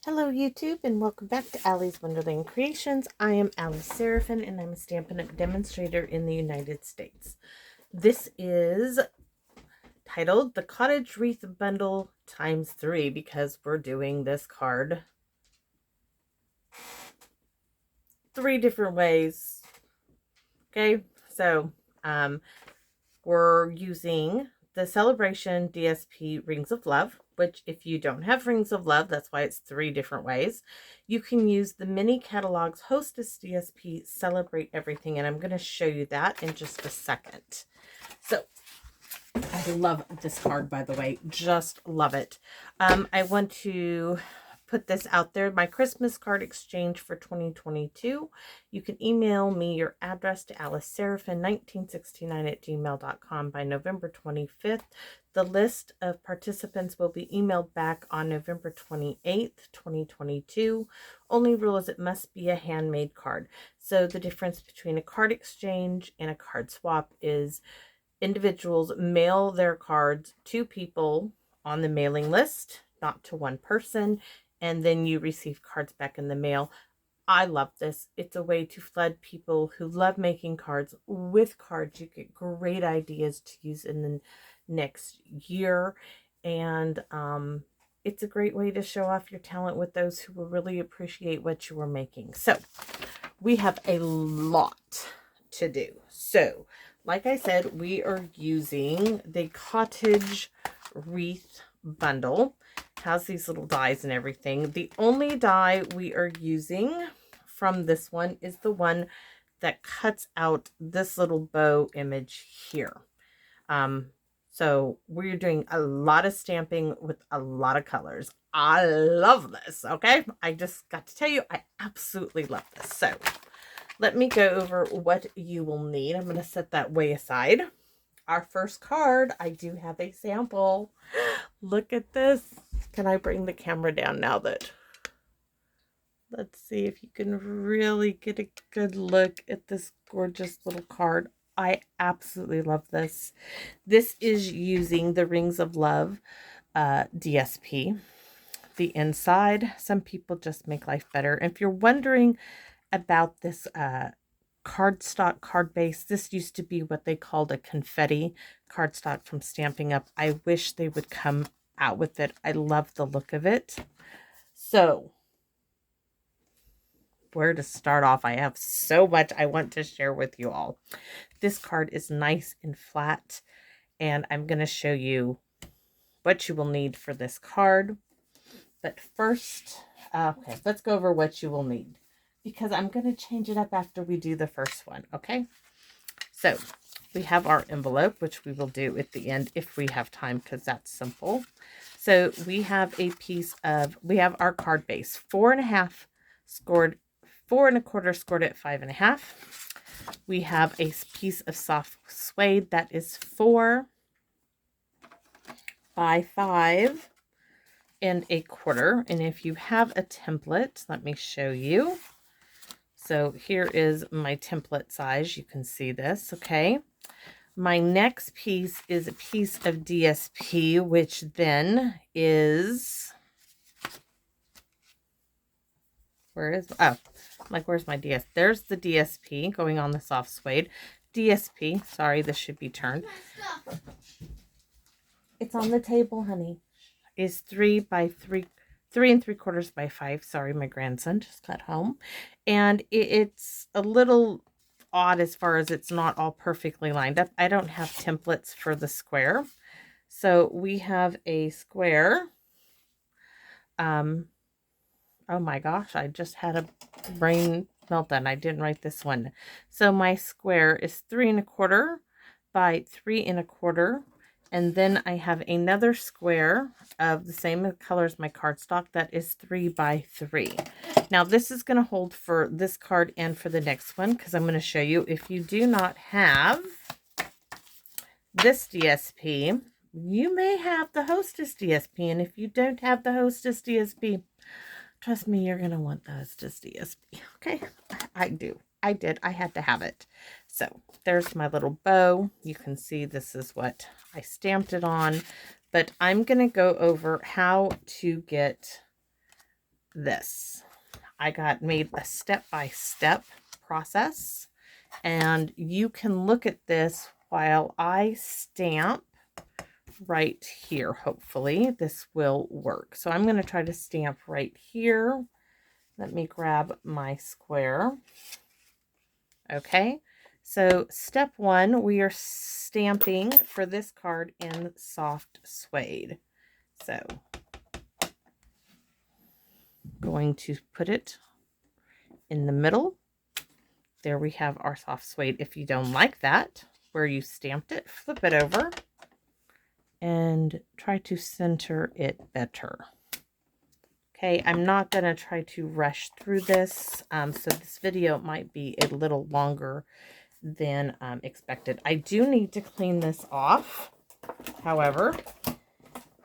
Hello YouTube and welcome back to Allie's Wonderland Creations. I am Allie Seraphin and I'm a Stampin' Up! Demonstrator in the United States. This is titled the Cottage Wreath Bundle ×3 because we're doing this card 3 different ways. Okay, so we're using the Celebration DSP Rings of Love, which if you don't have Rings of Love, that's why it's 3 different ways. You can use the Mini Catalogs Hostess DSP Celebrate Everything, and I'm going to show you that in just a second. So, I love this card, by the way. Just love it. I want to put this out there. My Christmas card exchange for 2022. You can email me your address to aliceseraphin1969@gmail.com by November 25th. The list of participants will be emailed back on November 28th, 2022. Only rule is it must be a handmade card. So the difference between a card exchange and a card swap is individuals mail their cards to people on the mailing list, not to one person, and then you receive cards back in the mail. I love this. It's a way to flood people who love making cards with cards. You get great ideas to use in the next year, and it's a great way to show off your talent with those who will really appreciate what you are making. So we have a lot to do. So like I said, we are using the Cottage Wreath Bundle. It has these little dies and everything. The only die we are using from this one is the one that cuts out this little bow image here. So we're doing a lot of stamping with a lot of colors. I love this, okay? I just got to tell you, I absolutely love this. So let me go over what you will need. I'm going to set that way aside. Our first card, I do have a sample. Look at this. Can I bring the camera down now that... Let's see if you can really get a good look at this gorgeous little card. I absolutely love this. This is using the Rings of Love DSP. The inside, some people just make life better. And if you're wondering about this cardstock card base, this used to be what they called a confetti cardstock from Stampin' Up. I wish they would come out with it. I love the look of it. So where to start off? I have so much I want to share with you all. This card is nice and flat, and I'm going to show you what you will need for this card. But first, okay, let's go over what you will need, because I'm going to change it up after we do the first one, okay? So we have our envelope, which we will do at the end if we have time, because that's simple. So we have a piece of, we have our card base, 4.5 scored, 4 1/4 scored at 5.5. We have a piece of soft suede that is 4 by 5 1/4. And if you have a template, let me show you. So here is my template size. You can see this, okay? My next piece is a piece of DSP, which then is, where is, oh, like, where's my DS? There's the DSP going on the soft suede. DSP, sorry, this should be turned. It's on the table, honey. Is 3 by 3 3 3/4 by 5. Sorry, my grandson just got home. And it's a little odd as far as it's not all perfectly lined up. I don't have templates for the square. So we have a square. Oh my gosh, I just had a brain meltdown. I didn't write this one. So my square is 3 1/4 by 3 1/4. And then I have another square of the same color as my cardstock that is 3 by 3. Now this is going to hold for this card and for the next one, because I'm going to show you, if you do not have this DSP, you may have the Hostess DSP. And if you don't have the Hostess DSP, trust me, you're going to want the Hostess DSP. Okay, I do. I did. I had to have it. So there's my little bow. You can see this is what I stamped it on. But I'm going to go over how to get this. I made a step-by-step process, and you can look at this while I stamp right here. Hopefully this will work. So I'm going to try to stamp right here. Let me grab my square. Okay, so step 1, we are stamping for this card in soft suede. So going to put it in the middle. There we have our soft suede. If you don't like that, where you stamped it, flip it over and try to center it better. Okay, I'm not going to try to rush through this, so this video might be a little longer than expected. I do need to clean this off, however,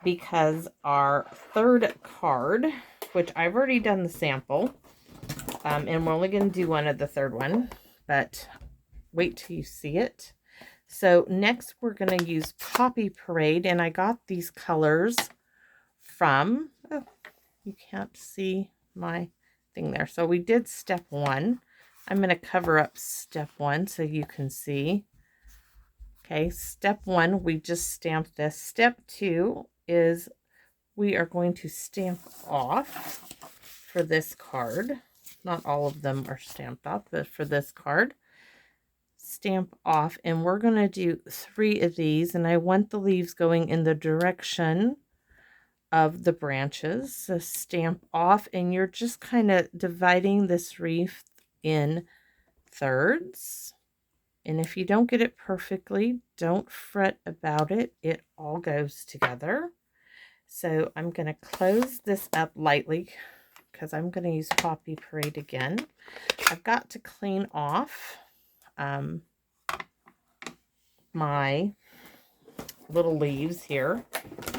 because our third card, which I've already done the sample, and we're only going to do one of the third one, but wait till you see it. So next we're going to use Poppy Parade, and I got these colors from, oh, you can't see my thing there. So we did step 1. I'm going to cover up step 1 so you can see. Okay, step 1, we just stamped this. Step 2 is we are going to stamp off for this card. Not all of them are stamped off, but for this card, stamp off, and we're going to do 3 of these, and I want the leaves going in the direction of the branches. So stamp off, and you're just kind of dividing this wreath in thirds. And if you don't get it perfectly, don't fret about it. It all goes together. So I'm going to close this up lightly because I'm going to use Poppy Parade again. I've got to clean off my little leaves here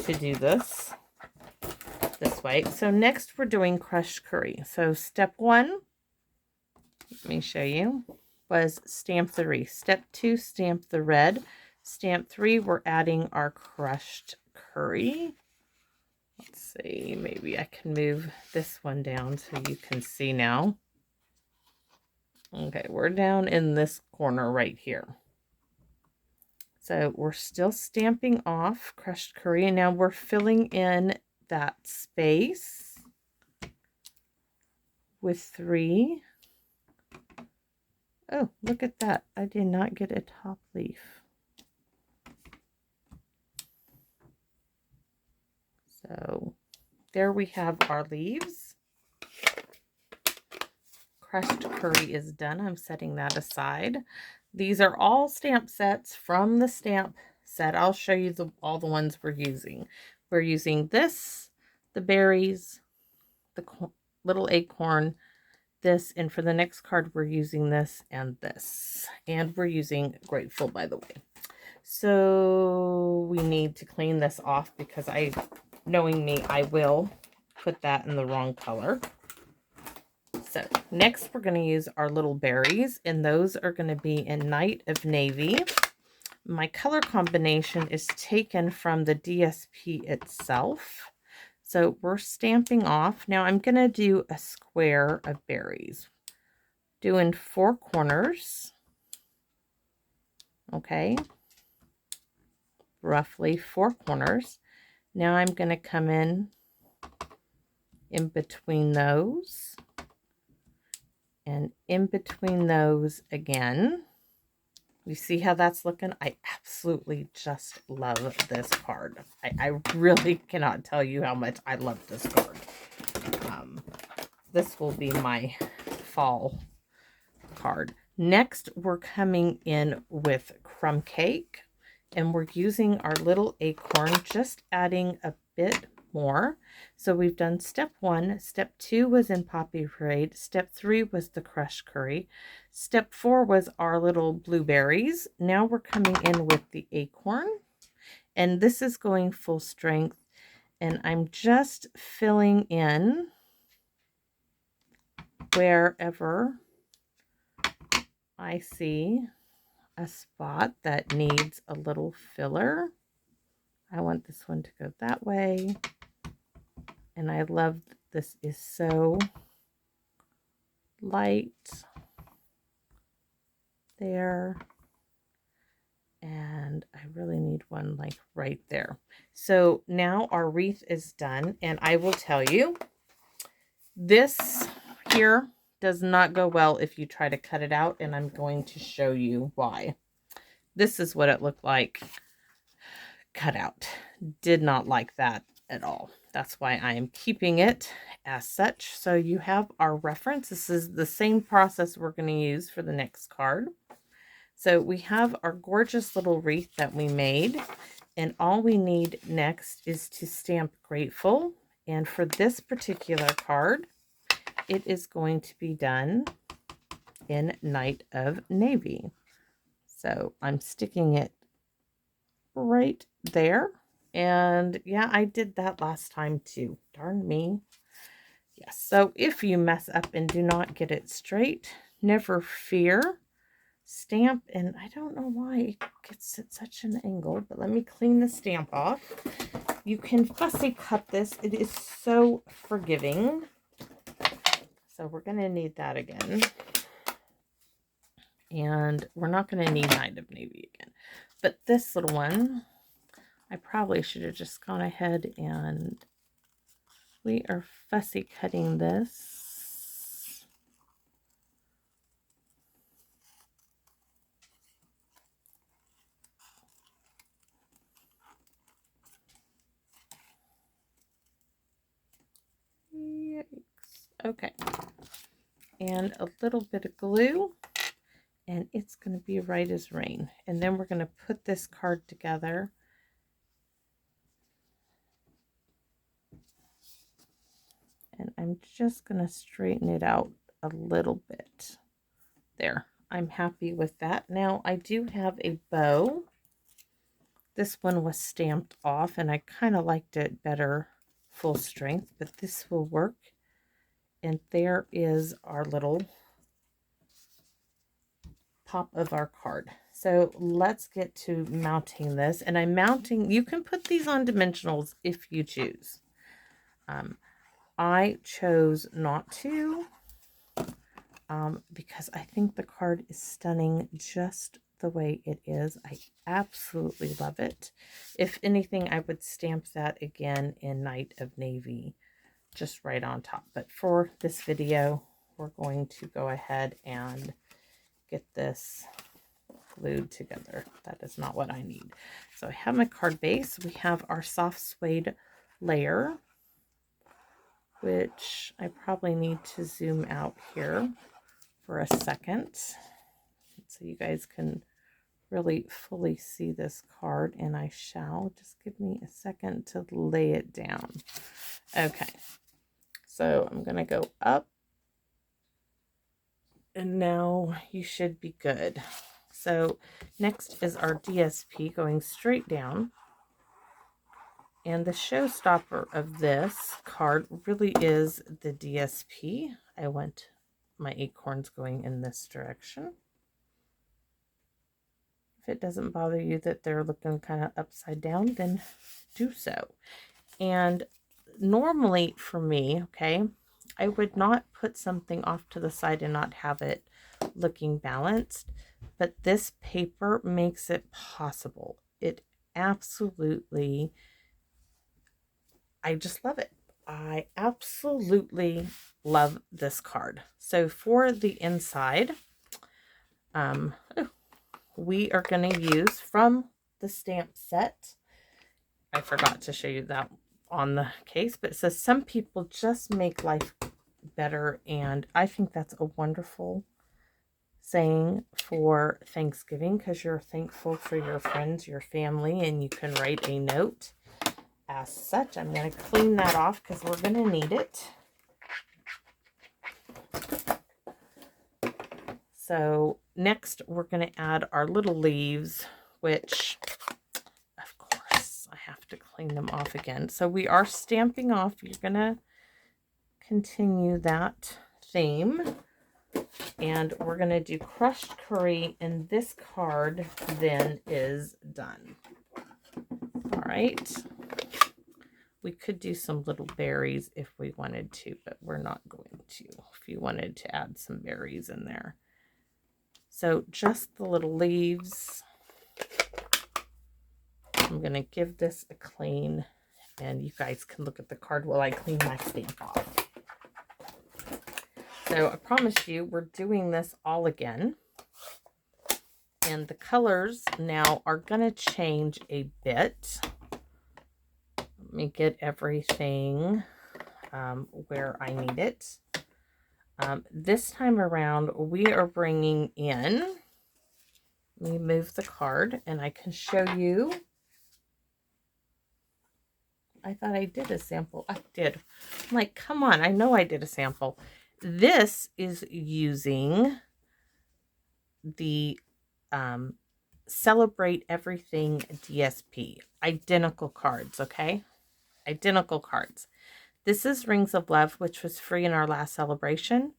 to do this way. So next we're doing crushed curry. So step 1, let me show you, was stamp the wreath. Step 2, stamp the red. Step 3, we're adding our crushed curry. Let's see, maybe I can move this one down so you can see now. Okay, we're down in this corner right here. So we're still stamping off crushed curry, and now we're filling in that space with 3. Oh, look at that. I did not get a top leaf. So there we have our leaves. Crushed curry is done. I'm setting that aside. These are all stamp sets from the stamp set. I'll show you all the ones we're using. We're using this, the berries, the little acorn, this, and for the next card we're using this and this. And we're using Grateful, by the way. So we need to clean this off because knowing me, I will put that in the wrong color. So next we're going to use our little berries, and those are going to be in Night of Navy. My color combination is taken from the DSP itself. So we're stamping off. Now I'm going to do a square of berries, doing 4 corners. Okay, roughly 4 corners. Now I'm going to come in between those, and in between those again. You see how that's looking? I absolutely just love this card. I really cannot tell you how much I love this card. This will be my fall card. Next, we're coming in with crumb cake, and we're using our little acorn, just adding a bit more. So we've done step 1. Step 2 was in Poppy Parade. Step 3 was the crushed curry. Step 4 was our little blueberries. Now we're coming in with the acorn, and this is going full strength, and I'm just filling in wherever I see a spot that needs a little filler. I want this one to go that way. And I love This is so light there. And I really need one like right there. So now our wreath is done, and I will tell you, this here does not go well if you try to cut it out, and I'm going to show you why. This is what it looked like cut out. Did not like that at all. That's why I am keeping it as such. So you have our reference. This is the same process we're going to use for the next card. So we have our gorgeous little wreath that we made, and all we need next is to stamp grateful. And for this particular card, it is going to be done in Night of Navy. So I'm sticking it right there. And yeah, I did that last time too. Darn me. Yes, so if you mess up and do not get it straight, never fear. Stamp, and I don't know why it gets at such an angle, but let me clean the stamp off. You can fussy cut this. It is so forgiving. So we're going to need that again. And we're not going to need Night of Navy again. But this little one, I probably should have just gone ahead and we are fussy cutting this. Yikes. Okay. And a little bit of glue, and it's going to be right as rain. And then we're going to put this card together. And I'm just going to straighten it out a little bit. There. I'm happy with that. Now, I do have a bow. This one was stamped off, and I kind of liked it better full strength, but this will work. And there is our little pop of our card. So let's get to mounting this. And I'm mounting, you can put these on dimensionals if you choose. I chose not to because I think the card is stunning just the way it is. I absolutely love it. If anything, I would stamp that again in Night of Navy, just right on top. But for this video, we're going to go ahead and get this glued together. That is not what I need. So I have my card base. We have our soft suede layer, which I probably need to zoom out here for a second so you guys can really fully see this card, and I shall. Just give me a second to lay it down. Okay, so I'm going to go up, and now you should be good. So next is our DSP going straight down. And the showstopper of this card really is the DSP. I want my acorns going in this direction. If it doesn't bother you that they're looking kind of upside down, then do so. And normally for me, okay, I would not put something off to the side and not have it looking balanced, but this paper makes it possible. It absolutely, I just love it. I absolutely love this card. So for the inside, we are going to use from the stamp set. I forgot to show you that on the case, but it says some people just make life better, and I think that's a wonderful saying for Thanksgiving, because you're thankful for your friends, your family, and you can write a note as such. I'm going to clean that off because we're going to need it. So next we're going to add our little leaves, which of course I have to clean them off again. So we are stamping off. You're going to continue that theme. And we're going to do crushed curry, and this card then is done. All right. We could do some little berries if we wanted to, but we're not going to. If you wanted to add some berries in there. So just the little leaves. I'm going to give this a clean, and you guys can look at the card while I clean my stamp off. So I promise you, we're doing this all again. And the colors now are going to change a bit. Let me get everything where I need it. This time around, we are bringing in, let me move the card and I can show you. I thought I did a sample. I did. I'm like, come on, I know I did a sample. This is using the Celebrate Everything DSP. Identical cards, okay? Identical cards. This is Rings of Love, which was free in our last celebration.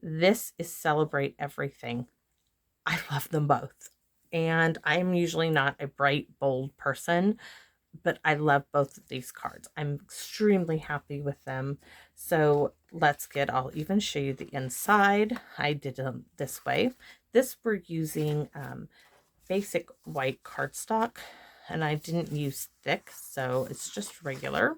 This is Celebrate Everything. I love them both. And I'm usually not a bright, bold person, but I love both of these cards. I'm extremely happy with them. So I'll even show you the inside. I did them this way. This we're using basic white cardstock, and I didn't use thick, so it's just regular.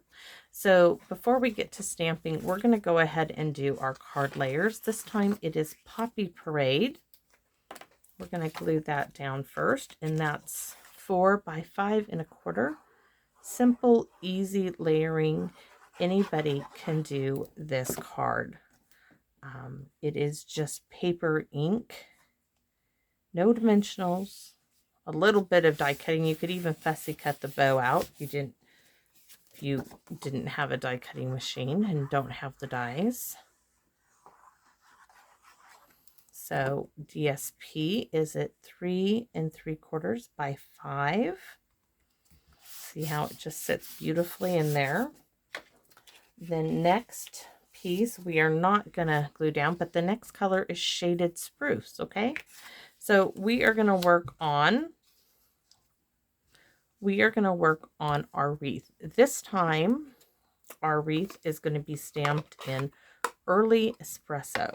So before we get to stamping, we're going to go ahead and do our card layers. This time it is Poppy Parade. We're going to glue that down first, and that's 4 by 5 1/4. Simple, easy layering. Anybody can do this card. It is just paper, ink, no dimensionals, a little bit of die cutting. You could even fussy cut the bow out if you didn't have a die cutting machine and don't have the dies. So DSP is at 3 3/4 by 5. See how it just sits beautifully in there. The next piece we are not going to glue down, but the next color is Shaded Spruce, okay? So we are going to work on our wreath. This time our wreath is going to be stamped in Early Espresso.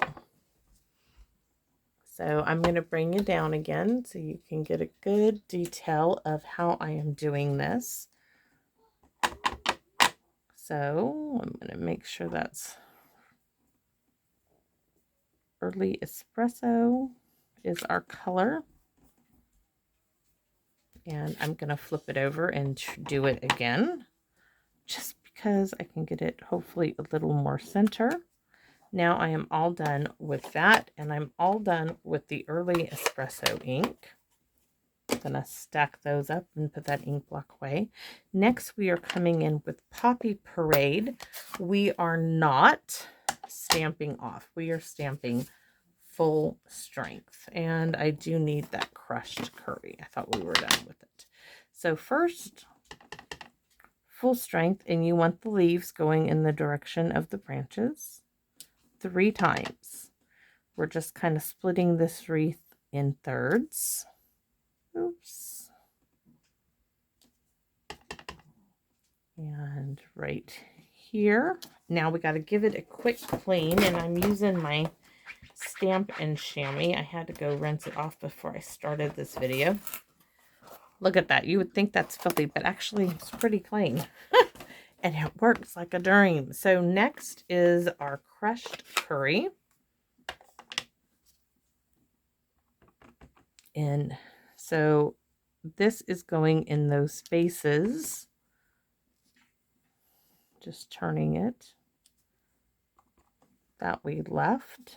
So I'm going to bring you down again so you can get a good detail of how I am doing this. So I'm going to make sure that's Early Espresso is our color. And I'm going to flip it over and do it again, just because I can get it hopefully a little more center. Now I am all done with that, and I'm all done with the Early Espresso ink. I'm going to stack those up and put that ink block away. Next, we are coming in with Poppy Parade. We are not stamping off. We are stamping full strength, and I do need that crushed curry. I thought we were done with it. So first, full strength, and you want the leaves going in the direction of the branches 3 times. We're just kind of splitting this wreath in thirds. Oops. And right here. Now we got to give it a quick clean, and I'm using my Stamp and Chamois. I had to go rinse it off before I started this video. Look at that. You would think that's filthy, but actually it's pretty clean. And it works like a dream. So next is our crushed curry. And so this is going in those spaces. Just turning it that we left.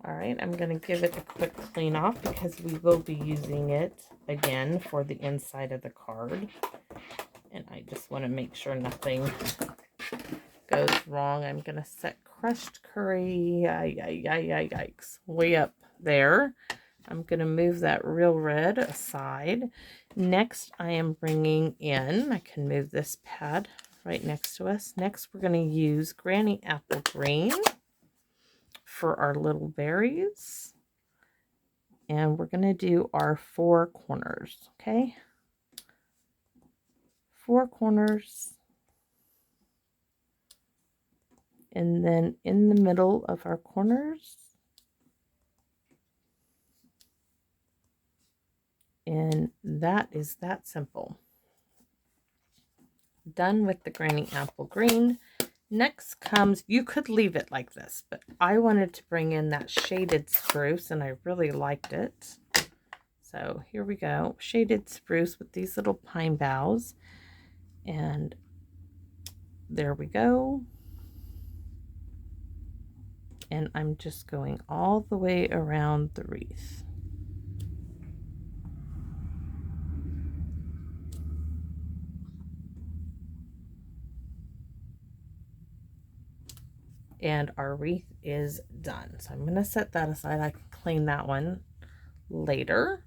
All right, I'm going to give it a quick clean off because we will be using it again for the inside of the card. And I just want to make sure nothing goes wrong. I'm going to set crushed curry, yikes, way up there. I'm going to move that real red aside. Next, I am bringing in, I can move this pad right next to us. Next, we're going to use Granny Apple Green for our little berries. And we're going to do our 4 corners, okay? 4 corners. And then in the middle of our corners. And that is that simple. Done with the Granny Apple Green. Next comes, you could leave it like this, but I wanted to bring in that shaded spruce, and I really liked it. So here we go. Shaded spruce with these little pine boughs. And there we go. And I'm just going all the way around the wreath. And our wreath is done. So I'm going to set that aside. I can clean that one later.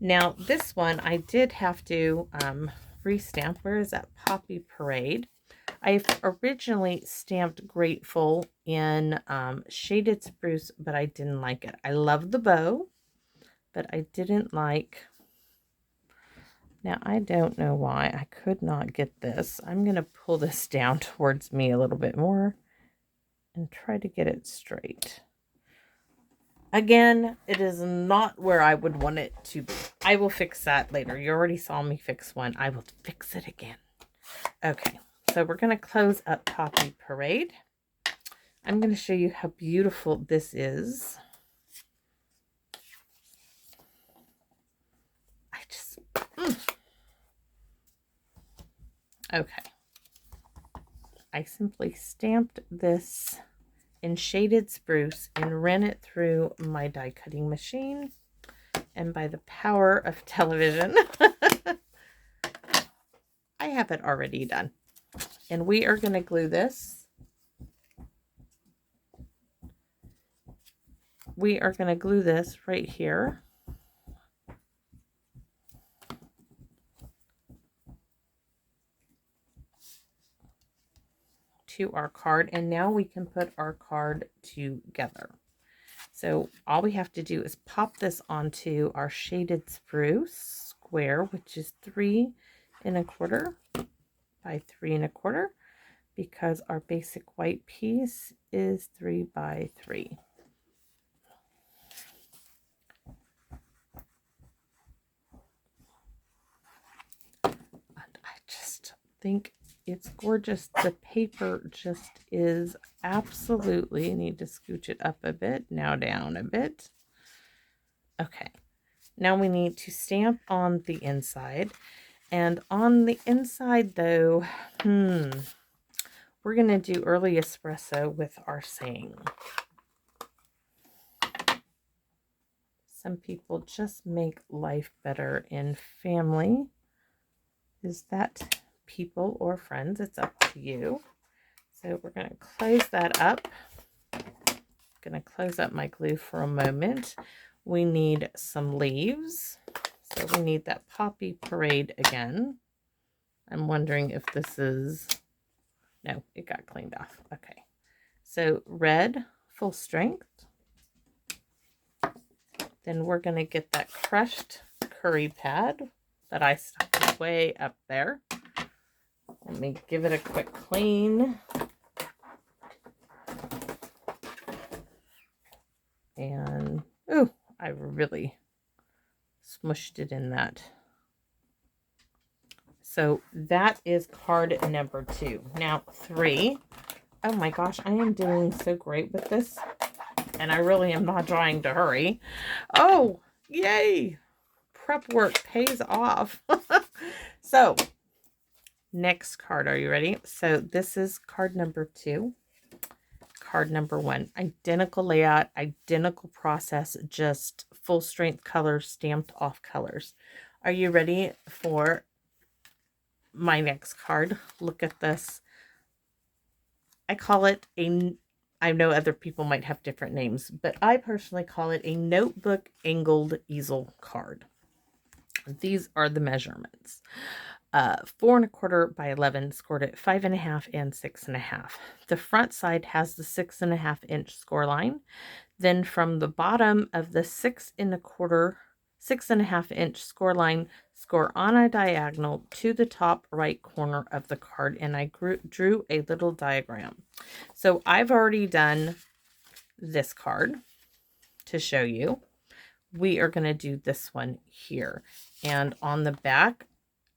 Now this one I did have to restamp. Where is that Poppy Parade? I've originally stamped Grateful in shaded spruce, but I didn't like it. I love the bow, but I didn't like. Now I don't know why I could not get this. I'm going to pull this down towards me a little bit more and try to get it straight. Again, it is not where I would want it to be. I will fix that later. You already saw me fix one. I will fix it again. Okay, so we're going to close up Poppy Parade. I'm going to show you how beautiful this is. Okay. I simply stamped this in shaded spruce and ran it through my die cutting machine, and by the power of television I have it already done. And we are going to glue this. We are going to glue this right here to our card, and now we can put our card together. So all we have to do is pop this onto our shaded spruce square, which is 3 1/4 by 3 1/4, because our basic white piece is 3 by 3. And I just think it's gorgeous. The paper just is absolutely, I need to scooch it up a bit, now down a bit. Okay, now we need to stamp on the inside. And on the inside though, we're going to do early espresso with our saying. Some people just make life better in family. Is that people or friends? It's up to you. So we're going to close that up. Going to close up my glue for a moment. We need some leaves. So we need that Poppy Parade again. I'm wondering if this is, no, it got cleaned off. Okay. So red, full strength. Then we're going to get that crushed curry pad that I stuck way up there. Let me give it a quick clean. And, ooh, I really smushed it in that. So that is card number 2. Now 3. Oh my gosh, I am doing so great with this. And I really am not trying to hurry. Oh, yay. Prep work pays off. So, next card. Are you ready? So this is card number 2. Card number 1. Identical layout, identical process, just full strength colors, stamped off colors. Are you ready for my next card? Look at this. I call it I know other people might have different names, but I personally call it a notebook angled easel card. These are the measurements. 4 1/4 by 11, scored at 5 1/2 and 6 1/2. The front side has the 6 1/2 inch score line. Then from the bottom of the 6 1/4 6.5-inch score line, score on a diagonal to the top right corner of the card, and I drew a little diagram. So I've already done this card to show you. We are going to do this one here, and on the back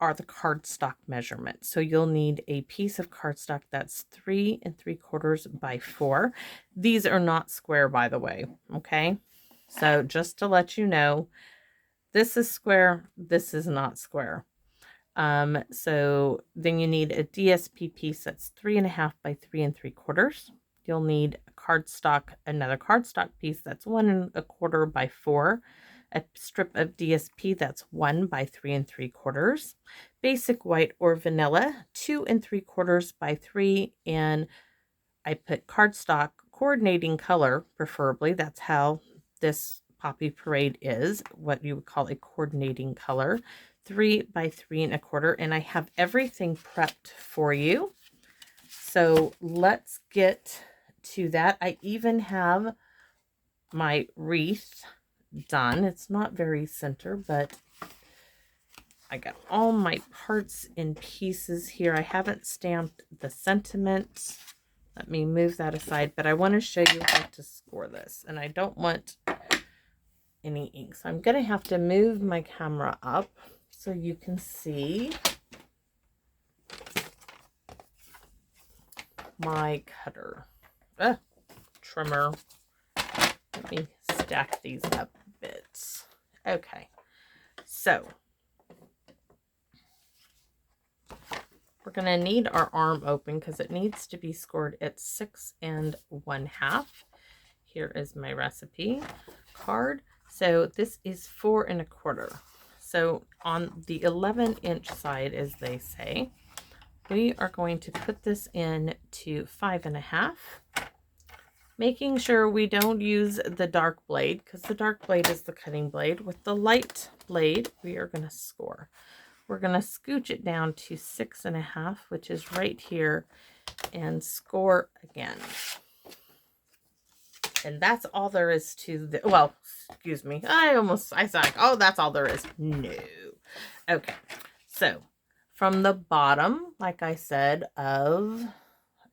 are the cardstock measurements. So you'll need a piece of cardstock that's 3 3/4 by 4. These are not square, by the way. Okay, so just to let you know, this is square, this is not square. So then you need a DSP piece that's 3.5 by 3 3/4. You'll need a cardstock, another cardstock piece that's 1 1/4 by 4. A strip of DSP that's 1 by 3 3/4. Basic white or vanilla, 2 3/4 by 3. And I put cardstock coordinating color, preferably. That's how this Poppy Parade is, what you would call a coordinating color. 3 by 3 1/4. And I have everything prepped for you. So let's get to that. I even have my wreath done. It's not very center, but I got all my parts in pieces here. I haven't stamped the sentiment. Let me move that aside, but I want to show you how to score this, and I don't want any ink, so I'm going to have to move my camera up so you can see my cutter. Trimmer. Let me stack these up a bit. Okay, so we're going to need our arm open because it needs to be scored at 6 1/2. Here is my recipe card. So this is 4 1/4. So on the 11-inch side, as they say, we are going to put this in to 5 1/2. Making sure we don't use the dark blade, because the dark blade is the cutting blade. With the light blade, we are going to score. We're going to scooch it down to 6 1/2, which is right here, and score again. And that's all there is to the, well, excuse me. I said, like, oh, that's all there is. No. Okay. So from the bottom, like I said, I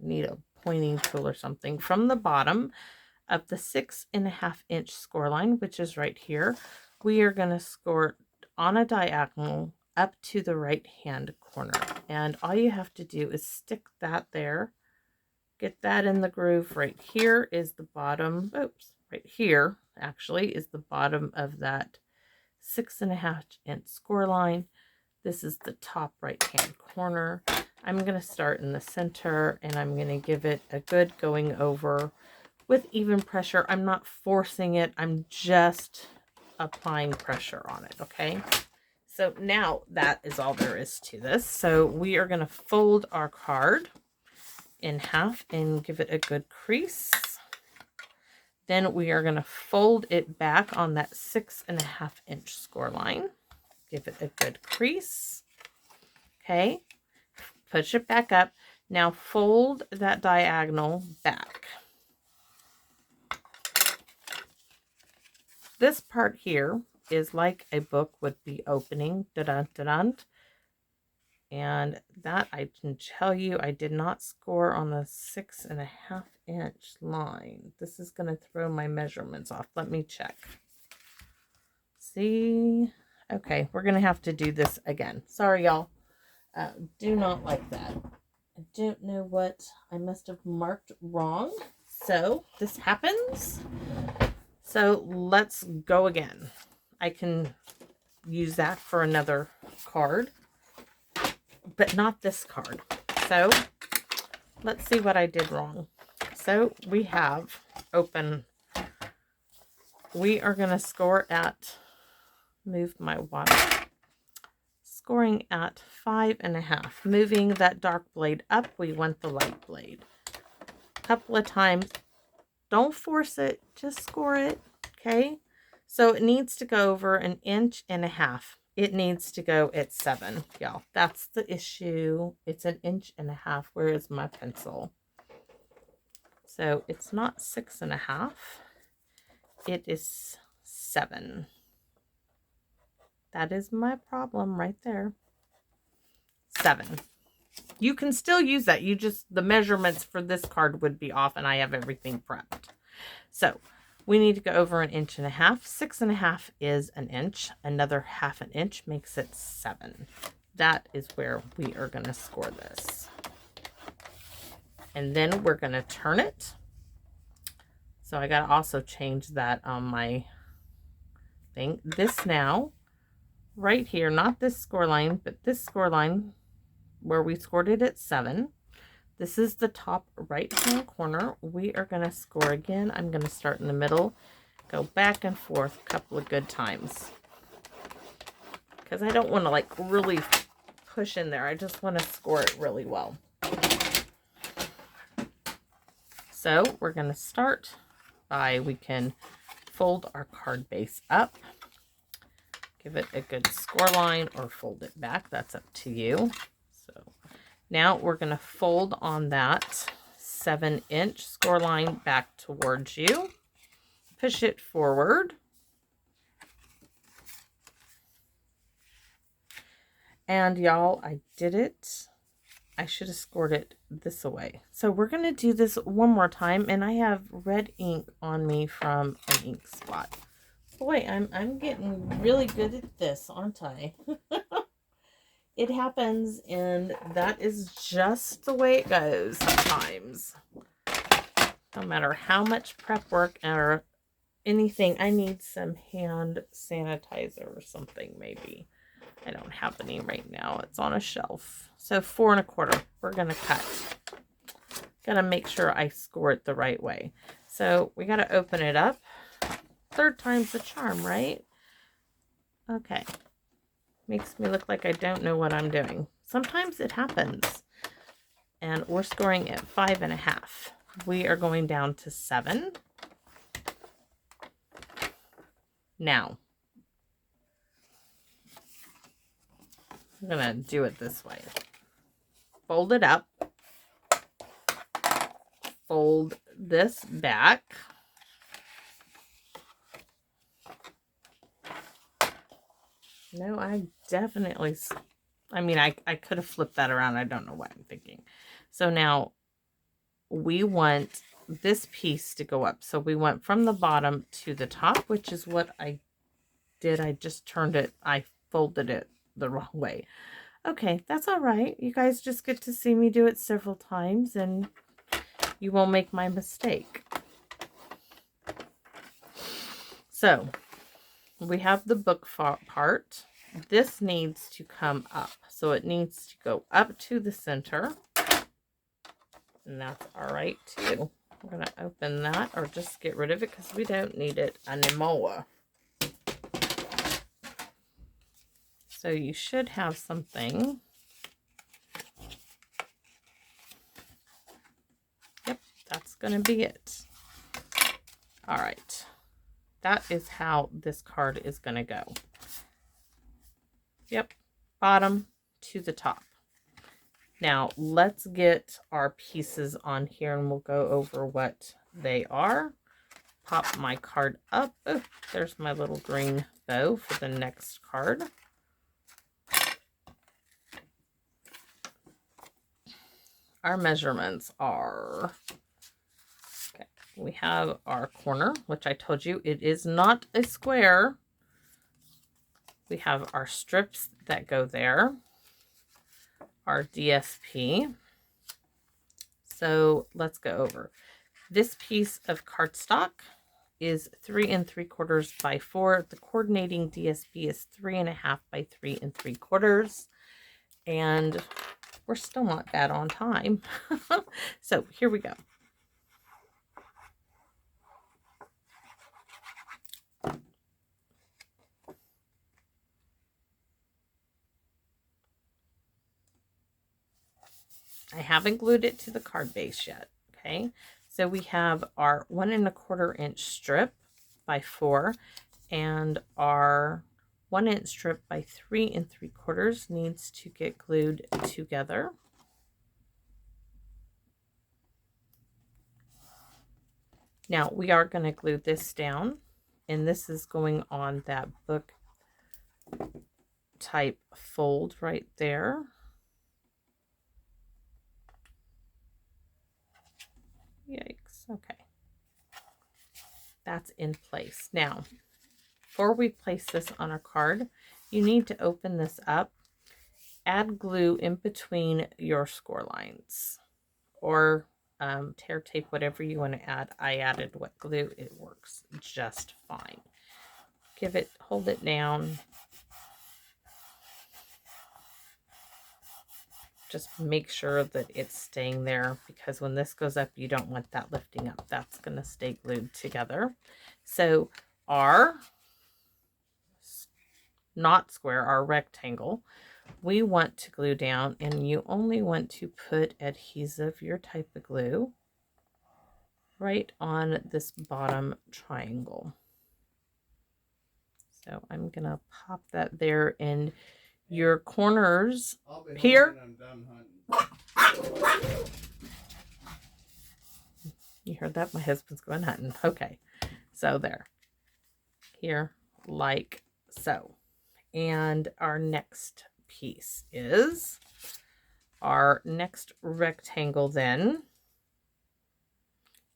need a pointing tool or something. From the bottom of the 6 1/2-inch score line, which is right here, we are going to score on a diagonal up to the right hand corner. And all you have to do is stick that there. Get that in the groove. Right here is the bottom. Oops. Right here, actually, is the bottom of that 6 1/2-inch score line. This is the top right hand corner. I'm going to start in the center, and I'm going to give it a good going over with even pressure. I'm not forcing it. I'm just applying pressure on it, okay? So now that is all there is to this. So we are going to fold our card in half and give it a good crease. Then we are going to fold it back on that 6 1/2-inch score line. Give it a good crease. Okay. Push it back up. Now fold that diagonal back. This part here is like a book would be opening. Da-dun-da-dun. And that I can tell you, I did not score on the 6 1/2-inch line. This is going to throw my measurements off. Let me check. See? Okay, we're going to have to do this again. Sorry, y'all. Do not like that. I don't know what I must have marked wrong. So this happens. So let's go again. I can use that for another card, but not this card. So let's see what I did wrong. So we have open. We are going to score at, move my water, scoring at 5 1/2. Moving that dark blade up, we want the light blade. A couple of times. Don't force it, just score it, okay? So it needs to go over 1.5 inches. It needs to go at 7, y'all. That's the issue. It's 1.5 inches. Where is my pencil? So it's not 6 1/2. It is 7. That is my problem right there. 7. You can still use that. You just, the measurements for this card would be off, and I have everything prepped. So we need to go over 1.5 inches. 6.5 is an inch. Another 1/2 inch makes it 7. That is where we are going to score this. And then we're going to turn it. So I got to also change that on my thing. This now, right here, not this score line, but this score line where we scored it at 7. This is the top right hand corner. We are going to score again. I'm going to start in the middle, go back and forth a couple of good times. Because I don't want to like really push in there. I just want to score it really well. So we're going to start by, we can fold our card base up, give it a good score line, or fold it back. That's up to you. So now we're going to fold on that 7-inch score line back towards you. Push it forward. And y'all, I did it. I should have scored it this way. So we're going to do this one more time, and I have red ink on me from an ink spot. Boy, I'm getting really good at this, aren't I? It happens, and that is just the way it goes sometimes. No matter how much prep work or anything, I need some hand sanitizer or something maybe. I don't have any right now. It's on a shelf. So 4 1/4. We're going to cut. Gotta make sure I score it the right way. So we got to open it up. 3rd time's the charm, right? Okay. Makes me look like I don't know what I'm doing. Sometimes it happens. And we're scoring at 5 1/2. We are going down to 7. Now, I'm going to do it this way. Fold it up. Fold this back. No, I definitely, I mean, I could have flipped that around. I don't know what I'm thinking. So now we want this piece to go up. So we went from the bottom to the top, which is what I did. I just turned it, I folded it the wrong way. Okay, that's all right. You guys just get to see me do it several times, and you won't make my mistake. So we have the book part. This needs to come up. So it needs to go up to the center. And that's all right too. I'm going to open that, or just get rid of it because we don't need it anymore. So you should have something. Yep, that's going to be it. All right. That is how this card is going to go. Yep, bottom to the top. Now, let's get our pieces on here, and we'll go over what they are. Pop my card up. Oh, there's my little green bow for the next card. Our measurements are, okay, we have our corner, which I told you it is not a square. We have our strips that go there, our DSP. So let's go over. This piece of cardstock is 3 3/4 by 4. The coordinating DSP is 3 1/2 by 3 3/4. And we're still not bad on time. So here we go. I haven't glued it to the card base yet. Okay. So we have our 1 1/4 inch strip by 4, and our 1 inch strip by 3 3/4 needs to get glued together. Now we are going to glue this down, and this is going on that book type fold right there. Yikes. Okay. That's in place. Now, before we place this on our card, you need to open this up, add glue in between your score lines, or tear tape, whatever you want to add. I added wet glue. It works just fine. Hold it down. Just make sure that it's staying there, because when this goes up, you don't want that lifting up. That's going to stay glued together. So our not square, our rectangle, we want to glue down, and you only want to put adhesive, your type of glue, right on this bottom triangle. So I'm going to pop that there in your corners here. I'm done hunting. You heard that? My husband's going hunting. Okay. So there. Here, like so. And our next piece is our next rectangle then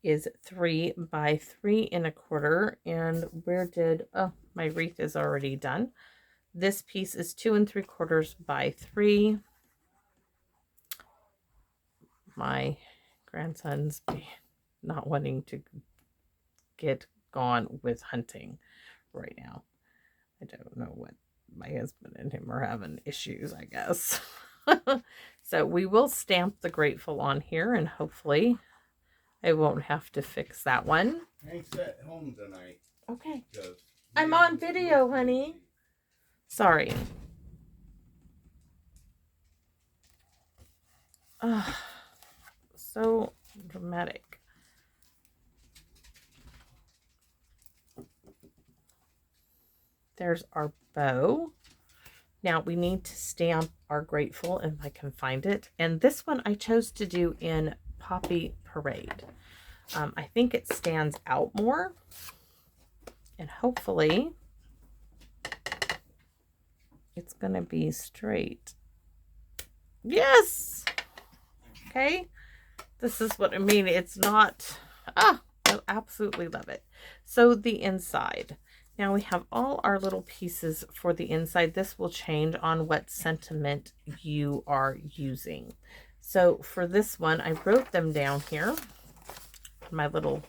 is 3 by 3 1/4. And where did, oh, my wreath is already done. This piece is 2 3/4 by 3. My grandson's not wanting to get gone with hunting right now. I don't know what, my husband and him are having issues, I guess. So we will stamp the grateful on here, and hopefully I won't have to fix that one. Hank's at home tonight. Okay. I'm on video, honey. Sorry. So dramatic. There's our bow. Now we need to stamp our grateful, if I can find it. And this one I chose to do in Poppy Parade. I think it stands out more. And hopefully it's going to be straight. Yes! Okay. This is what I mean. It's not... I absolutely love it. So the inside. Now we have all our little pieces for the inside. This will change on what sentiment you are using. So for this one, I wrote them down here. My little...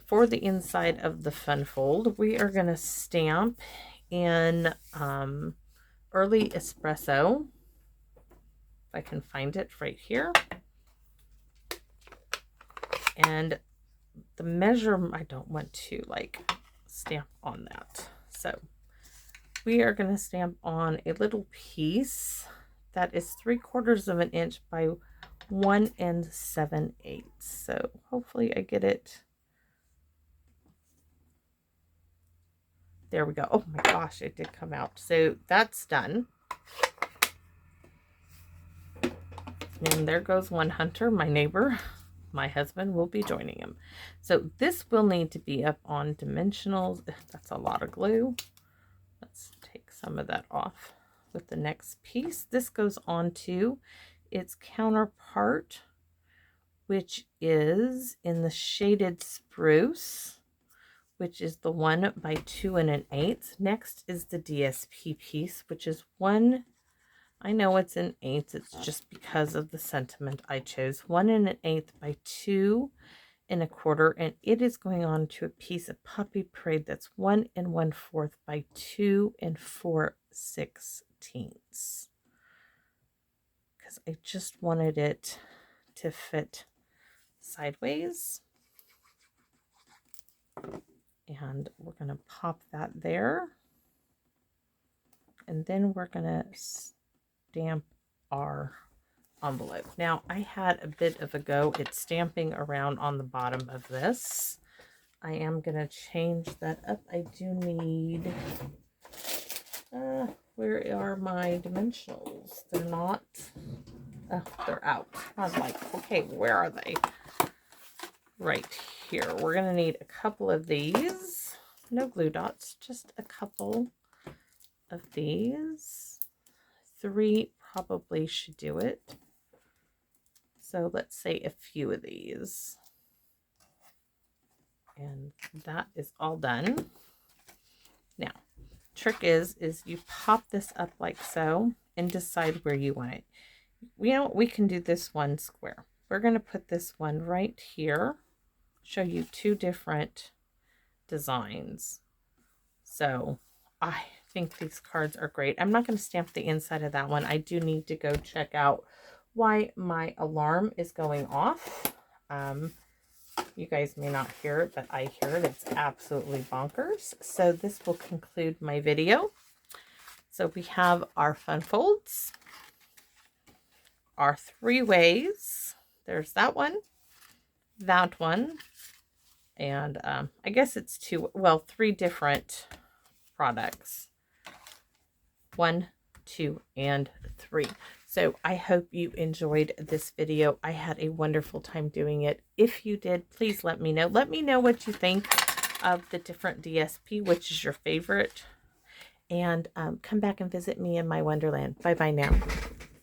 For the inside of the fun fold, we are going to stamp in Early Espresso. If I can find it right here. And the measure, I don't want to like stamp on that. So we are going to stamp on a little piece that is 3/4 of an inch by 1 7/8. So hopefully I get it. There we go. Oh my gosh, it did come out. So that's done. And there goes one hunter, my neighbor. My husband will be joining him. So this will need to be up on dimensionals. That's a lot of glue. Let's take some of that off with the next piece. This goes on to its counterpart, which is in the shaded spruce, which is the 1 by 2 1/8. Next is the DSP piece, which is 1. I know it's in 8ths. It's just because of the sentiment I chose. 1 1/8 by 2 1/4, and it is going on to a piece of Poppy Parade that's 1 1/4 by 2 4/16. Because I just wanted it to fit sideways. And we're going to pop that there. And then we're going to stamp our envelope. Now I had a bit of a go at stamping around on the bottom of this. I am going to change that up. I do need, where are my dimensionals? They're not, they're out. I was like, okay, where are they? Right here. We're going to need a couple of these. No glue dots, just a couple. of these. 3 probably should do it. So let's say a few of these. And that is all done. Now, trick is you pop this up like so and decide where you want it. We can do this one square. We're going to put this one right here. Show you 2 different designs. So I think these cards are great. I'm not going to stamp the inside of that one. I do need to go check out why my alarm is going off. You guys may not hear it, but I hear it. It's absolutely bonkers. So this will conclude my video. So we have our fun folds, our 3 ways. There's that one, and I guess it's 3 different products. 1, 2, and 3. So I hope you enjoyed this video. I had a wonderful time doing it. If you did, please let me know. Let me know what you think of the different DSP, which is your favorite. And come back and visit me in my wonderland. Bye-bye now.